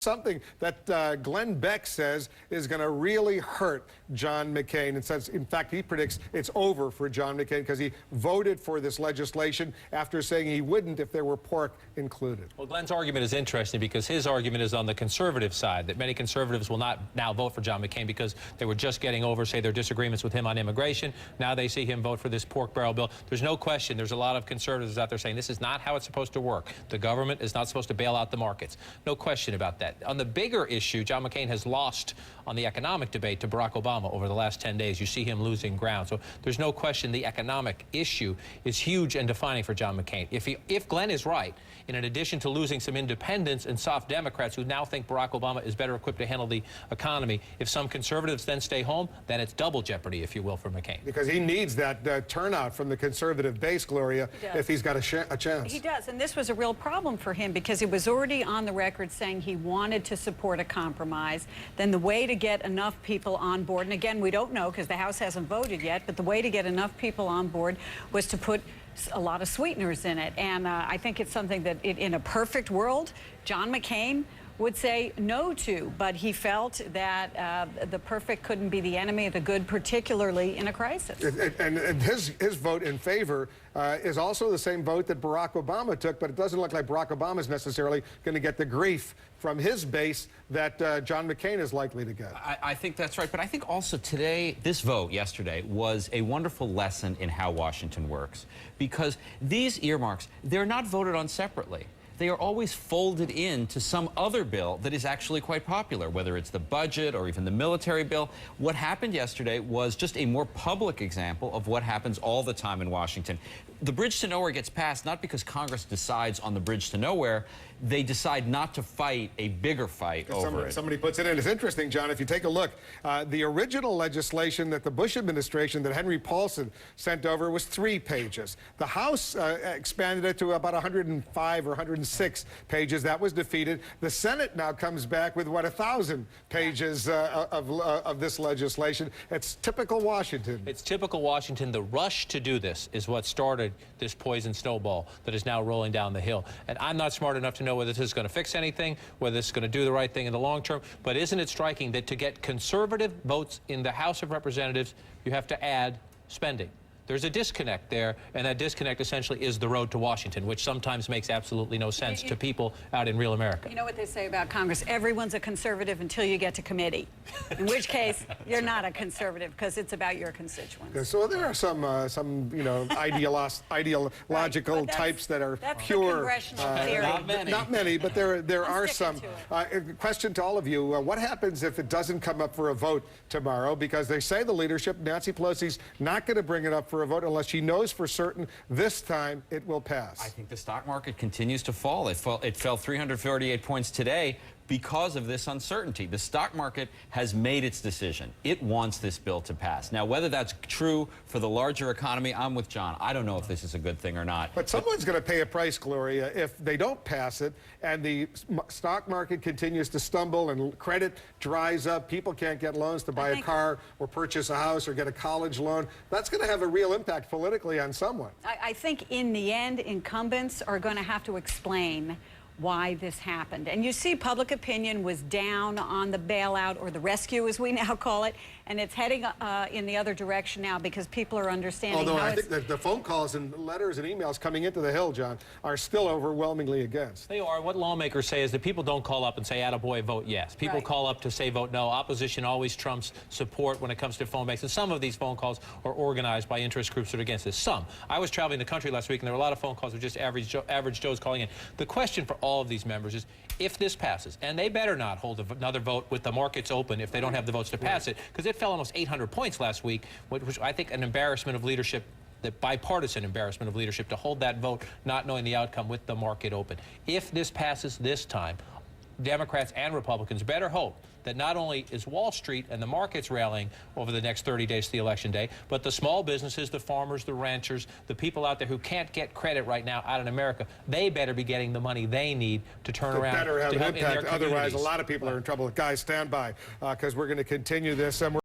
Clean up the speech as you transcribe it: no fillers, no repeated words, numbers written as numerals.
Something that Glenn Beck says is going to really hurt John McCain, and says, in fact, he predicts it's over for John McCain because he voted for this legislation after saying he wouldn't if there were pork included. Well, Glenn's argument is interesting because his argument is on the conservative side, that many conservatives will not now vote for John McCain because they were just getting over, say, their disagreements with him on immigration. Now they see him vote for this pork barrel bill. There's no question there's a lot of conservatives out there saying this is not how it's supposed to work. The government is not supposed to bail out the markets. No question about that. On the bigger issue, John McCain has lost on the economic debate to Barack Obama over the last 10 days. You see him losing ground. So there's no question the economic issue is huge and defining for John McCain. If Glenn is right, in addition to losing some independents and soft Democrats who now think Barack Obama is better equipped to handle the economy, if some conservatives then stay home, then it's double jeopardy, if you will, for McCain. Because he needs that turnout from the conservative base, Gloria, if he's got a chance. He does, and this was a real problem for him because he was already on the record saying he wanted to support a compromise. Then the way to get enough people on board, and again, we don't know because the House hasn't voted yet, but the way to get enough people on board was to put a lot of sweeteners in it. And I think it's something that in a perfect world, John McCain would say no to, but he felt that the perfect couldn't be the enemy of the good, particularly in a crisis. And his vote in favor is also the same vote that Barack Obama took, but it doesn't look like Barack Obama is necessarily going to get the grief from his base that John McCain is likely to get. I think that's right, but I think also today, this vote yesterday was a wonderful lesson in how Washington works, because these earmarks, they're not voted on separately. They are always folded into some other bill that is actually quite popular, whether it's the budget or even the military bill. What happened yesterday was just a more public example of what happens all the time in Washington. The bridge to nowhere gets passed not because Congress decides on the bridge to nowhere. They decide not to fight a bigger fight over it. Somebody puts it in. It's interesting, John, if you take a look, the original legislation that the Bush administration, that Henry Paulson sent over, was 3 pages. The House expanded it to about 105 or 106 pages. That was defeated. The Senate now comes back with, what, 1,000 pages of this legislation. It's typical Washington. It's typical Washington. The rush to do this is what started this poison snowball that is now rolling down the hill. And I'm not smart enough to know whether this is going to fix anything, whether this is going to do the right thing in the long term, but isn't it striking that to get conservative votes in the House of Representatives, you have to add spending? There's a disconnect there, and that disconnect essentially is the road to Washington, which sometimes makes absolutely no sense to people out in real America. You know what they say about Congress? Everyone's a conservative until you get to committee, in which case you're not a conservative because it's about your constituents. Yeah, so there are some ideological right, types that are that's pure. Congressional theory. Not many, but there are some. Question to all of you: what happens if it doesn't come up for a vote tomorrow? Because they say the leadership, Nancy Pelosi's not going to bring it up for a vote unless she knows for certain this time it will pass. I think the stock market continues to fall. It fell 348 points today because of this uncertainty. The stock market has made its decision. It wants this bill to pass. Now, whether that's true for the larger economy, I'm with John. I don't know if this is a good thing or not. But someone's going to pay a price, Gloria, if they don't pass it and the stock market continues to stumble and credit dries up, people can't get loans to buy a car or purchase a house or get a college loan. That's going to have a real impact politically on someone. I think in the end, incumbents are going to have to explain why this happened. And you see public opinion was down on the bailout, or the rescue as we now call it, and it's heading in the other direction now because people are understanding. Although I think that the phone calls and letters and emails coming into the Hill, John, are still overwhelmingly against. They are. What lawmakers say is that people don't call up and say, attaboy, vote yes. People call up to say vote no. Opposition always trumps support when it comes to phone banks. And some of these phone calls are organized by interest groups that are against this. Some. I was traveling the country last week, and there were a lot of phone calls with just average Joes calling in. The question for all of these members is, if this passes, and they better not hold another vote with the markets open if they don't have the votes to pass it, because it fell almost 800 points last week, which I think an embarrassment of leadership, the bipartisan embarrassment of leadership, to hold that vote not knowing the outcome with the market open. If this passes this time, Democrats and Republicans better hope that not only is Wall Street and the markets rallying over the next 30 days to the election day, but the small businesses, the farmers, the ranchers, the people out there who can't get credit right now out in America, they better be getting the money they need to turn around. Better have an impact. Otherwise, a lot of people are in trouble. Guys, stand by, because we're going to continue this.